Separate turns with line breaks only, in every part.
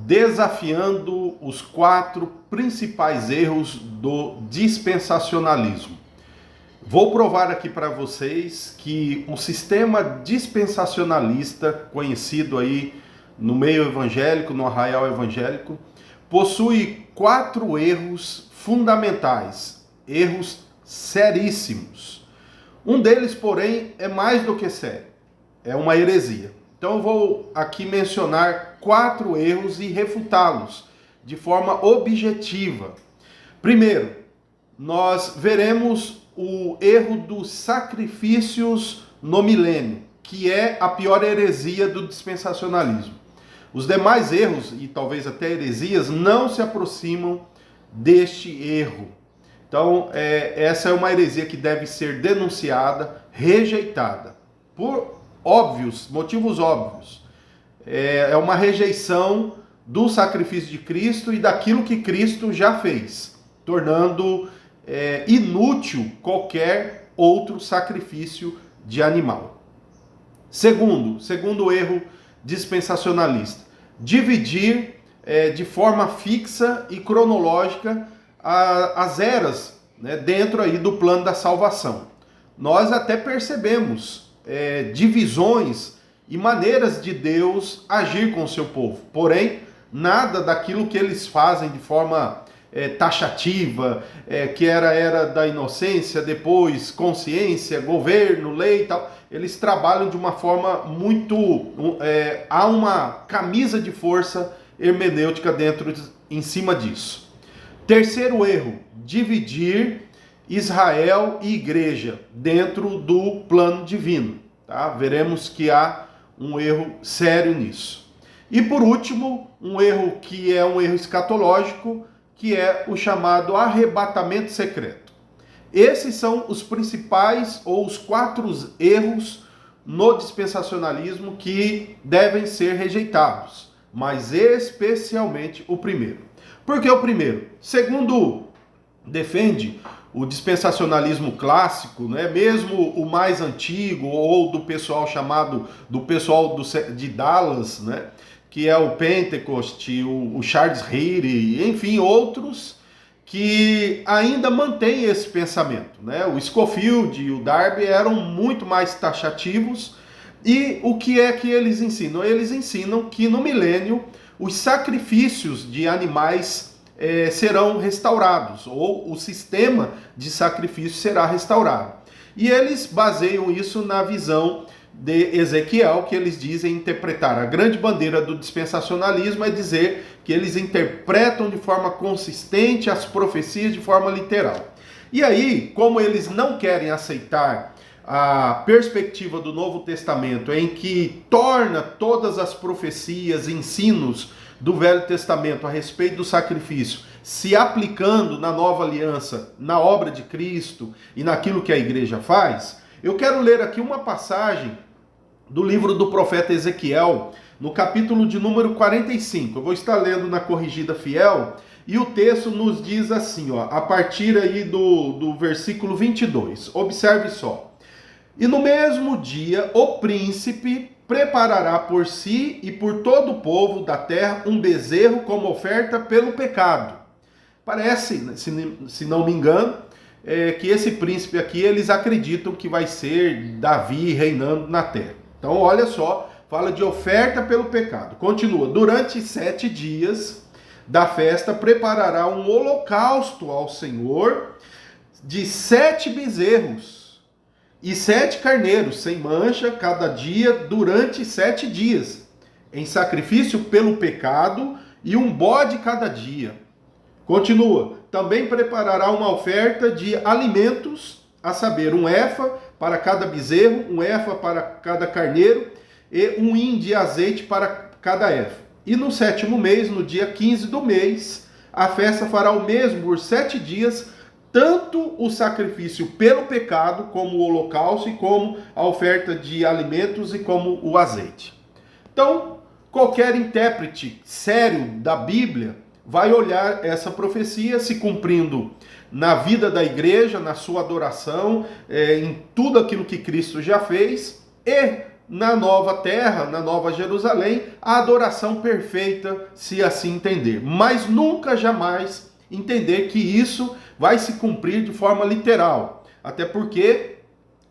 desafiando os 4 principais erros do dispensacionalismo. Vou provar aqui para vocês que o sistema dispensacionalista, conhecido aí no meio evangélico, no arraial evangélico, possui 4 erros fundamentais, erros seríssimos. Um deles, porém, é mais do que sério, é uma heresia. Então eu vou aqui mencionar 4 erros e refutá-los de forma objetiva. Primeiro, nós veremos o erro dos sacrifícios no milênio, que é a pior heresia do dispensacionalismo. Os demais erros, e talvez até heresias, não se aproximam deste erro. Então, essa é uma heresia que deve ser denunciada, rejeitada, por motivos óbvios. É uma rejeição do sacrifício de Cristo e daquilo que Cristo já fez, tornando inútil qualquer outro sacrifício de animal. Segundo erro dispensacionalista, dividir de forma fixa e cronológica as eras, né, dentro aí do plano da salvação. Nós até percebemos divisões e maneiras de Deus agir com o seu povo, porém, nada daquilo que eles fazem de forma taxativa, que era a era da inocência, depois consciência, governo, lei e tal. Eles trabalham de uma forma muito... há uma camisa de força hermenêutica em cima disso. Terceiro erro, dividir Israel e igreja dentro do plano divino. Tá? Veremos que há um erro sério nisso. E por último, um erro que é um erro escatológico, que é o chamado arrebatamento secreto. Esses são os principais ou os 4 erros no dispensacionalismo que devem ser rejeitados, mas especialmente o primeiro. Por que o primeiro? Segundo defende o dispensacionalismo clássico, né, mesmo o mais antigo, ou do pessoal de Dallas, né, que é o Pentecost, o Charles Heary, enfim, outros que ainda mantêm esse pensamento, né? O Scofield e o Darby eram muito mais taxativos. E o que é que eles ensinam? Eles ensinam que no milênio os sacrifícios de animais serão restaurados, ou o sistema de sacrifício será restaurado. E eles baseiam isso na visão de Ezequiel, que eles dizem interpretar. A grande bandeira do dispensacionalismo é dizer que eles interpretam de forma consistente as profecias de forma literal. E aí, como eles não querem aceitar a perspectiva do Novo Testamento, em que torna todas as profecias, ensinos do Velho Testamento a respeito do sacrifício, se aplicando na nova aliança, na obra de Cristo e naquilo que a igreja faz, eu quero ler aqui uma passagem do livro do profeta Ezequiel, no capítulo de número 45. Eu vou estar lendo na Corrigida Fiel, e o texto nos diz assim, ó, a partir aí do versículo 22. Observe só. E no mesmo dia, o príncipe preparará por si e por todo o povo da terra um bezerro como oferta pelo pecado. Parece, se não me engano, que esse príncipe aqui, eles acreditam que vai ser Davi reinando na terra. Então, olha só, fala de oferta pelo pecado. Continua, durante 7 dias da festa, preparará um holocausto ao Senhor de 7 bezerros e 7 carneiros, sem mancha, cada dia, durante 7 dias, em sacrifício pelo pecado, e um bode cada dia. Continua, também preparará uma oferta de alimentos, a saber, 1 efa para cada bezerro, 1 efa para cada carneiro, e 1 hin de azeite para cada efa. E no 7º mês, no dia 15 do mês, a festa fará o mesmo por 7 dias, tanto o sacrifício pelo pecado, como o holocausto, e como a oferta de alimentos e como o azeite. Então, qualquer intérprete sério da Bíblia vai olhar essa profecia se cumprindo na vida da igreja, na sua adoração, em tudo aquilo que Cristo já fez, e na nova terra, na nova Jerusalém, a adoração perfeita, se assim entender. Mas nunca, jamais entender que isso vai se cumprir de forma literal. Até porque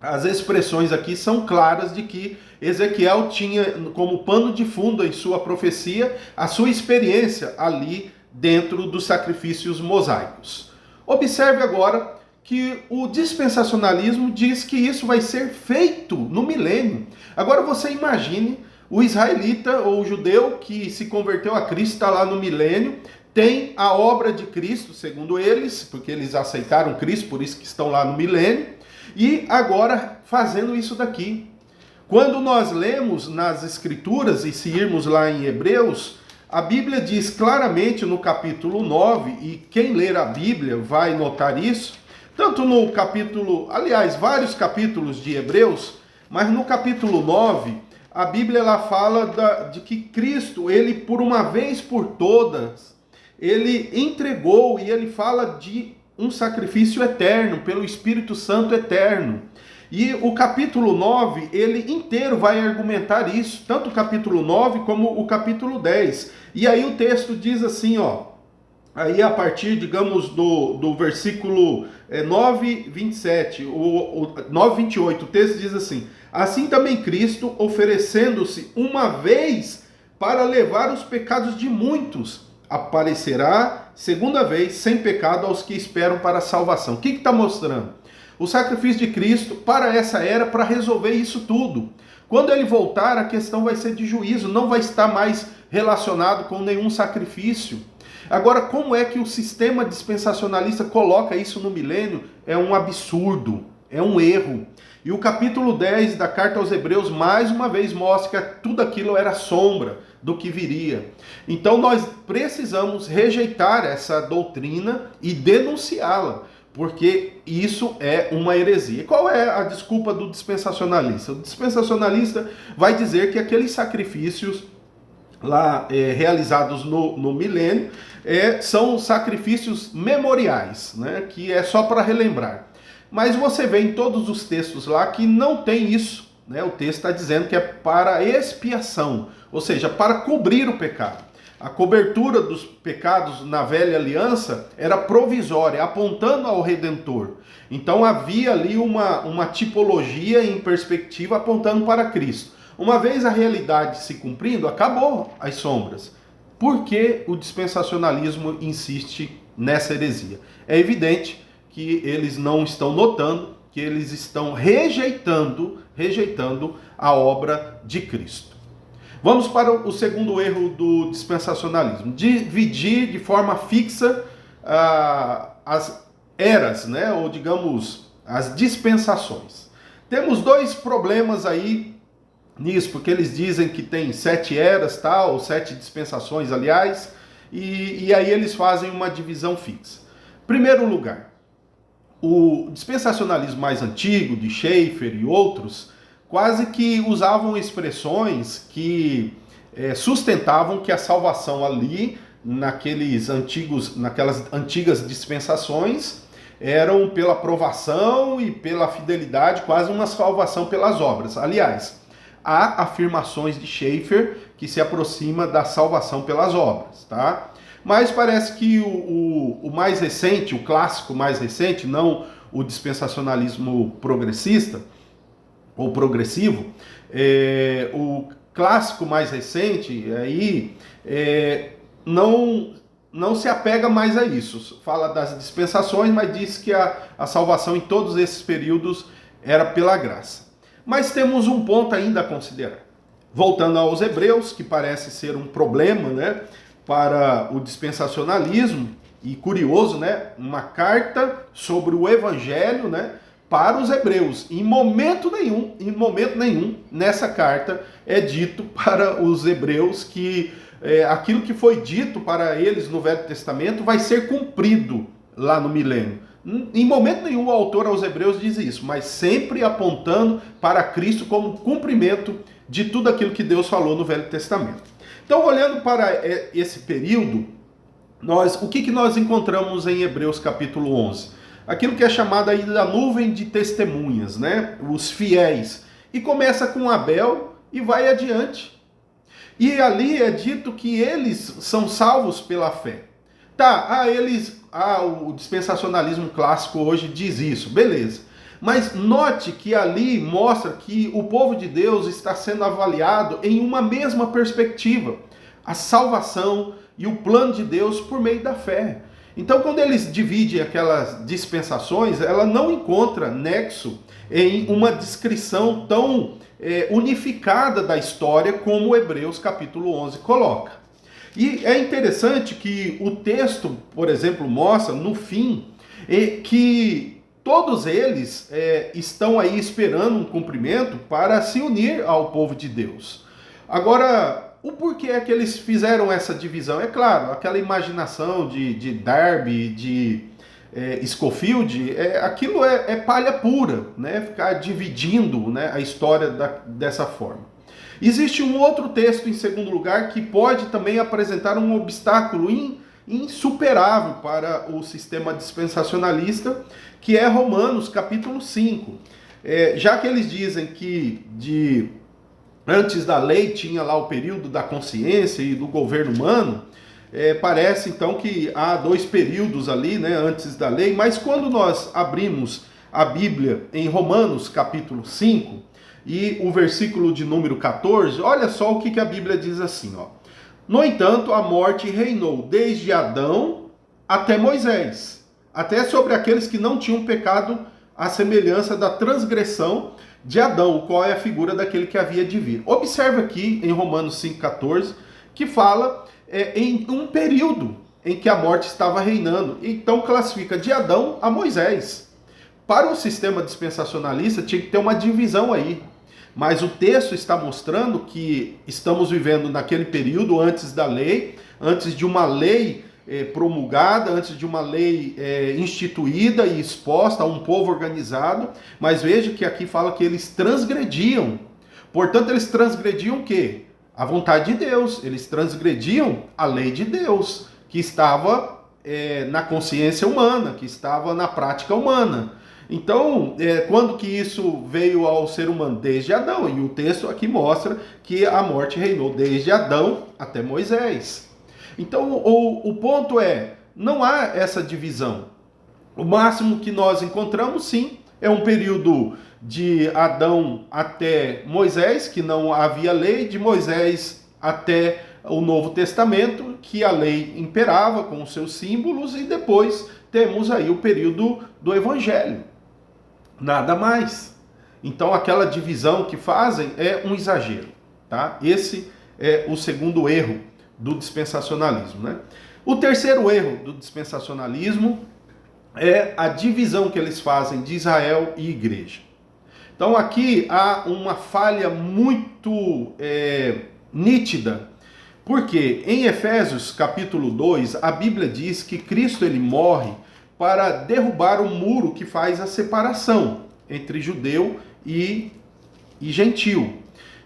as expressões aqui são claras de que Ezequiel tinha como pano de fundo em sua profecia a sua experiência ali dentro dos sacrifícios mosaicos. Observe agora que o dispensacionalismo diz que isso vai ser feito no milênio. Agora você imagine o israelita ou o judeu que se converteu a Cristo, está lá no milênio, tem a obra de Cristo, segundo eles, porque eles aceitaram Cristo, por isso que estão lá no milênio, e agora fazendo isso daqui. Quando nós lemos nas Escrituras, e se irmos lá em Hebreus, a Bíblia diz claramente no capítulo 9, e quem ler a Bíblia vai notar isso, tanto no capítulo, aliás, vários capítulos de Hebreus, mas no capítulo 9, a Bíblia ela fala de que Cristo, ele por uma vez por todas, ele entregou, e ele fala de um sacrifício eterno, pelo Espírito Santo eterno. E o capítulo 9, ele inteiro vai argumentar isso, tanto o capítulo 9 como o capítulo 10. E aí o texto diz assim, aí a partir, digamos, do versículo 9, 27, o 9, 28, o texto diz assim: assim também Cristo, oferecendo-se uma vez para levar os pecados de muitos, aparecerá segunda vez sem pecado aos que esperam para a salvação. O que está mostrando? O sacrifício de Cristo para essa era, para resolver isso tudo. Quando ele voltar, a questão vai ser de juízo, não vai estar mais relacionado com nenhum sacrifício. Agora, como é que o sistema dispensacionalista coloca isso no milênio? É um absurdo, é um erro. E o capítulo 10 da carta aos Hebreus, mais uma vez, mostra que tudo aquilo era sombra do que viria. Então nós precisamos rejeitar essa doutrina e denunciá-la, porque isso é uma heresia. Qual é a desculpa do dispensacionalista? O dispensacionalista vai dizer que aqueles sacrifícios lá realizados no milênio são sacrifícios memoriais, né, que é só para relembrar. Mas você vê em todos os textos lá que não tem isso, né? O texto está dizendo que é para expiação, ou seja, para cobrir o pecado. A cobertura dos pecados na velha aliança era provisória, apontando ao Redentor. Então havia ali uma tipologia em perspectiva apontando para Cristo. Uma vez a realidade se cumprindo, acabou as sombras. Por que o dispensacionalismo insiste nessa heresia? É evidente que eles não estão notando, que eles estão rejeitando a obra de Cristo. Vamos para o segundo erro do dispensacionalismo: dividir de forma fixa as eras, né? Ou digamos, as dispensações. Temos dois problemas aí nisso, porque eles dizem que tem 7 eras, ou 7 dispensações, aliás, e aí eles fazem uma divisão fixa. Primeiro lugar, o dispensacionalismo mais antigo, de Schaeffer e outros, quase que usavam expressões que sustentavam que a salvação ali, naquelas antigas dispensações, eram pela aprovação e pela fidelidade, quase uma salvação pelas obras. Aliás, há afirmações de Schaeffer que se aproxima da salvação pelas obras, tá? Mas parece que o mais recente, o clássico mais recente, não o dispensacionalismo progressista ou progressivo, o clássico mais recente aí não se apega mais a isso. Fala das dispensações, mas diz que a salvação em todos esses períodos era pela graça. Mas temos um ponto ainda a considerar. Voltando aos Hebreus, que parece ser um problema, né, para o dispensacionalismo, e curioso, né, uma carta sobre o Evangelho, né, para os Hebreus. Em momento nenhum, nessa carta é dito para os Hebreus que aquilo que foi dito para eles no Velho Testamento vai ser cumprido lá no milênio. Em momento nenhum o autor aos Hebreus diz isso, mas sempre apontando para Cristo como cumprimento de tudo aquilo que Deus falou no Velho Testamento. Então, olhando para esse período, o que nós encontramos em Hebreus capítulo 11? Aquilo que é chamado aí da nuvem de testemunhas, né? Os fiéis.
e começa com Abel e vai adiante. E ali é dito que eles são salvos pela fé. Tá, o dispensacionalismo clássico hoje diz isso, beleza. Mas note que ali mostra que o povo de Deus está sendo avaliado em uma mesma perspectiva. A salvação e o plano de Deus por meio da fé. Então, quando eles dividem aquelas dispensações, ela não encontra nexo em uma descrição tão unificada da história como Hebreus capítulo 11 coloca. E é interessante que o texto, por exemplo, mostra no fim que todos eles estão aí esperando um cumprimento para se unir ao povo de Deus. Agora, o porquê é que eles fizeram essa divisão? É claro, aquela imaginação de Darby, de Scofield, aquilo é palha pura, né? Ficar dividindo, né, a história dessa forma. Existe um outro texto, em segundo lugar, que pode também apresentar um obstáculo insuperável para o sistema dispensacionalista, que é Romanos capítulo 5. Já que eles dizem que antes da lei tinha lá o período da consciência e do governo humano, parece então que há dois períodos ali, né, antes da lei, mas quando nós abrimos a Bíblia em Romanos capítulo 5, e o versículo de número 14, olha só o que a Bíblia diz assim, ó. No entanto, a morte reinou desde Adão até Moisés, até sobre aqueles que não tinham pecado, à semelhança da transgressão de Adão, qual é a figura daquele que havia de vir. Observe aqui em Romanos 5,14, que fala em um período em que a morte estava reinando. Então classifica de Adão a Moisés. Para o sistema dispensacionalista tinha que ter uma divisão aí. Mas o texto está mostrando que estamos vivendo naquele período antes da lei, antes de uma lei promulgada, antes de uma lei instituída e exposta a um povo organizado. Mas veja que aqui fala que eles transgrediam. Portanto, eles transgrediam o quê? A vontade de Deus. Eles transgrediam a lei de Deus, que estava na consciência humana, que estava na prática humana. Então, quando que isso veio ao ser humano? Desde Adão. E o texto aqui mostra que a morte reinou desde Adão até Moisés. Então, o ponto não há essa divisão. O máximo que nós encontramos, sim, é um período de Adão até Moisés, que não havia lei, de Moisés até o Novo Testamento, que a lei imperava com os seus símbolos, e depois temos aí o período do Evangelho. Nada mais. Então aquela divisão que fazem é um exagero, tá? Esse é o segundo erro do dispensacionalismo, né? O terceiro erro do dispensacionalismo é a divisão que eles fazem de Israel e igreja. Então aqui há uma falha muito nítida, porque em Efésios capítulo 2, a Bíblia diz que Cristo ele morre para derrubar o muro que faz a separação entre judeu e gentil.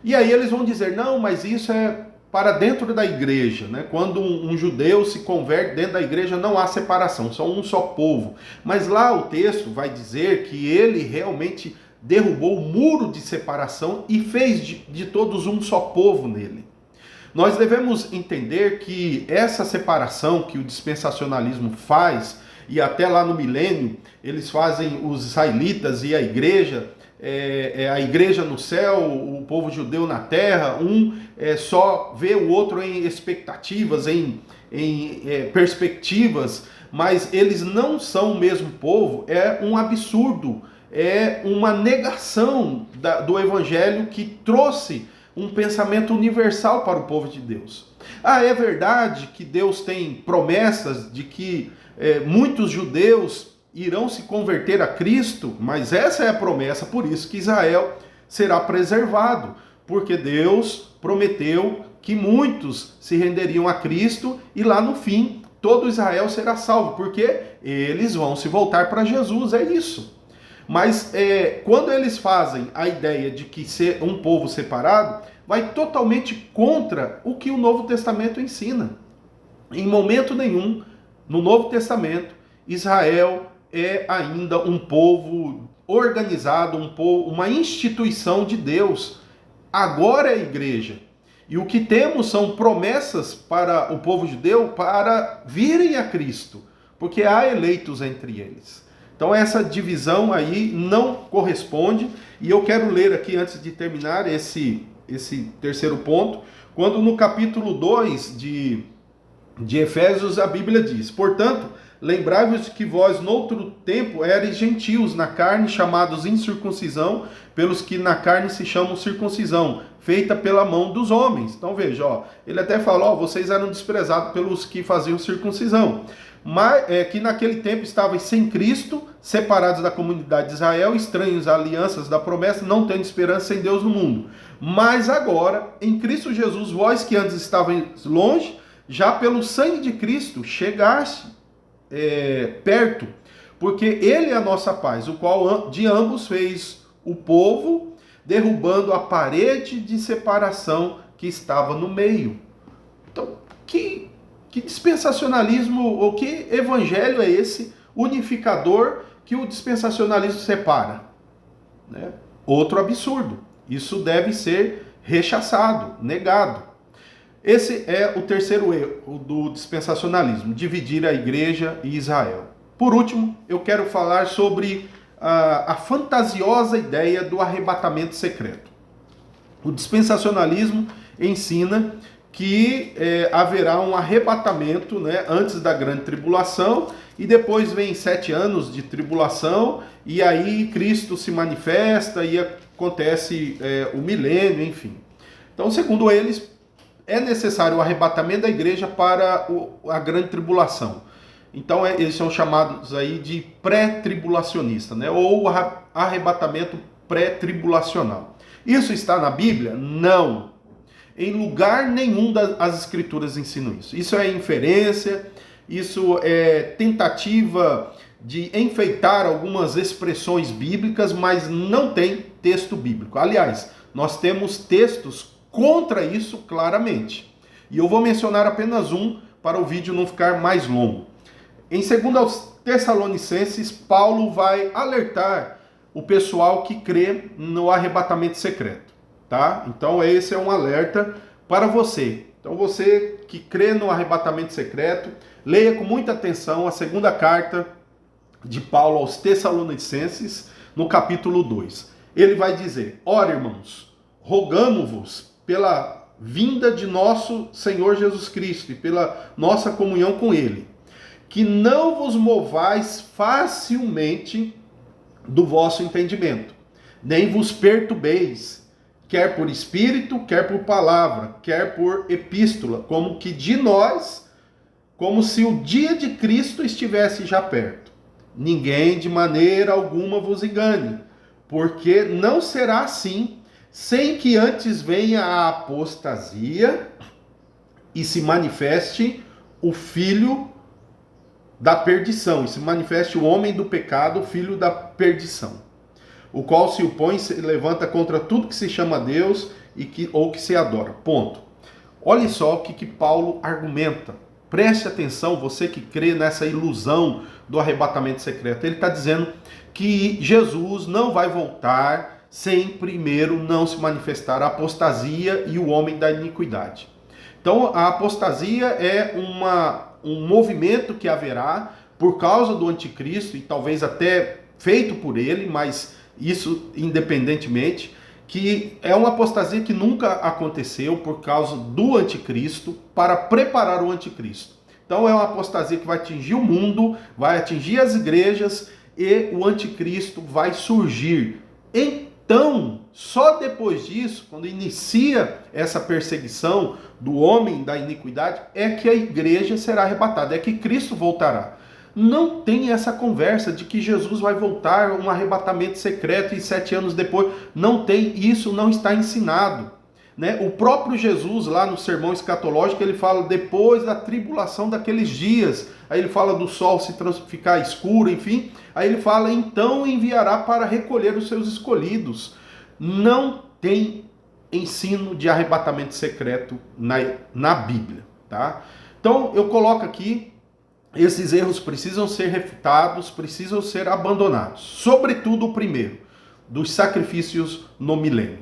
E aí eles vão dizer, não, mas isso é para dentro da igreja, né? Quando um judeu se converte dentro da igreja, não há separação, são um só povo. Mas lá o texto vai dizer que ele realmente derrubou o muro de separação e fez de todos um só povo nele. Nós devemos entender que essa separação que o dispensacionalismo faz, e até lá no milênio, eles fazem os israelitas e a igreja no céu, o povo judeu na terra, só vê o outro em expectativas, em perspectivas, mas eles não são o mesmo povo, é um absurdo, é uma negação do evangelho que trouxe um pensamento universal para o povo de Deus. É verdade que Deus tem promessas de que muitos judeus irão se converter a Cristo, mas essa é a promessa, por isso que Israel será preservado, porque Deus prometeu que muitos se renderiam a Cristo e lá no fim todo Israel será salvo, porque eles vão se voltar para Jesus, é isso. Mas quando eles fazem a ideia de que ser um povo separado, vai totalmente contra o que o Novo Testamento ensina. Em momento nenhum, no Novo Testamento, Israel é ainda um povo organizado, uma instituição de Deus. Agora é a igreja. E o que temos são promessas para o povo judeu para virem a Cristo, porque há eleitos entre eles. Então essa divisão aí não corresponde, e eu quero ler aqui antes de terminar esse terceiro ponto, quando no capítulo 2 de Efésios a Bíblia diz: portanto, lembrai-vos que vós noutro tempo eres gentios na carne, chamados incircuncisão, pelos que na carne se chamam circuncisão, feita pela mão dos homens. Então veja, ele até fala, vocês eram desprezados pelos que faziam circuncisão, mas que naquele tempo estavam sem Cristo, separados da comunidade de Israel, estranhos a alianças da promessa, não tendo esperança em Deus no mundo. Mas agora, em Cristo Jesus, vós que antes estavam longe, já pelo sangue de Cristo chegaste perto, porque Ele é a nossa paz, o qual de ambos fez o povo, derrubando a parede de separação que estava no meio. Então, que dispensacionalismo, ou que evangelho é esse unificador que o dispensacionalismo separa? Né? Outro absurdo. Isso deve ser rechaçado, negado. Esse é o terceiro erro do dispensacionalismo, dividir a igreja e Israel. Por último, eu quero falar sobre a fantasiosa ideia do arrebatamento secreto. O dispensacionalismo ensina que haverá um arrebatamento, né, antes da grande tribulação, e depois vem 7 anos de tribulação, e aí Cristo se manifesta e acontece o milênio, enfim. Então, segundo eles, é necessário o arrebatamento da igreja para a grande tribulação. Então, eles são chamados aí de pré-tribulacionista, né, ou arrebatamento pré-tribulacional. Isso está na Bíblia? Não. Em lugar nenhum das escrituras ensinam isso. Isso é inferência, isso é tentativa de enfeitar algumas expressões bíblicas, mas não tem texto bíblico. Aliás, nós temos textos contra isso claramente. E eu vou mencionar apenas um para o vídeo não ficar mais longo. Em 2 Tessalonicenses, Paulo vai alertar o pessoal que crê no arrebatamento secreto. Tá? Então esse é um alerta para você. Então você que crê no arrebatamento secreto, leia com muita atenção a segunda carta de Paulo aos Tessalonicenses, no capítulo 2. Ele vai dizer: ora, irmãos, rogamo-vos pela vinda de nosso Senhor Jesus Cristo e pela nossa comunhão com Ele, que não vos movais facilmente do vosso entendimento, nem vos perturbeis, quer por espírito, quer por palavra, quer por epístola, como que de nós, como se o dia de Cristo estivesse já perto. Ninguém de maneira alguma vos engane, porque não será assim, sem que antes venha a apostasia e se manifeste o filho da perdição, e se manifeste o homem do pecado, o filho da perdição, o qual se opõe e se levanta contra tudo que se chama Deus ou que se adora. Ponto. Olha só o que Paulo argumenta. Preste atenção, você que crê nessa ilusão do arrebatamento secreto. Ele está dizendo que Jesus não vai voltar sem primeiro não se manifestar a apostasia e o homem da iniquidade. Então, a apostasia é um movimento que haverá por causa do anticristo, e talvez até feito por ele, mas isso independentemente, que é uma apostasia que nunca aconteceu por causa do anticristo, para preparar o anticristo. Então é uma apostasia que vai atingir o mundo, vai atingir as igrejas, e o anticristo vai surgir. Então, só depois disso, quando inicia essa perseguição do homem da iniquidade, é que a igreja será arrebatada, é que Cristo voltará. Não tem essa conversa de que Jesus vai voltar, um arrebatamento secreto e 7 anos depois. Não tem, isso não está ensinado. Né? O próprio Jesus, lá no sermão escatológico, ele fala depois da tribulação daqueles dias. Aí ele fala do sol ficar escuro, enfim. Aí ele fala, então enviará para recolher os seus escolhidos. Não tem ensino de arrebatamento secreto na Bíblia. Tá? Então eu coloco aqui
esses erros precisam ser refutados, precisam ser abandonados. Sobretudo o primeiro, dos sacrifícios no milênio.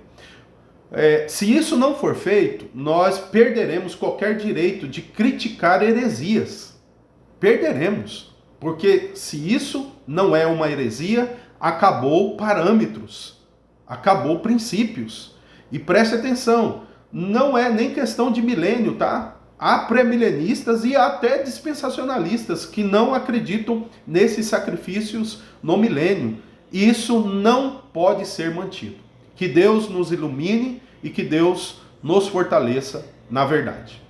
Se isso não for feito, nós perderemos qualquer direito de criticar heresias. Perderemos. Porque se isso não é uma heresia, acabou parâmetros, acabou princípios. E preste atenção, não é nem questão de milênio, tá? Há pré-milenistas e até dispensacionalistas que não acreditam nesses sacrifícios no milênio. Isso não pode ser mantido. Que Deus nos ilumine e que Deus nos fortaleça na verdade.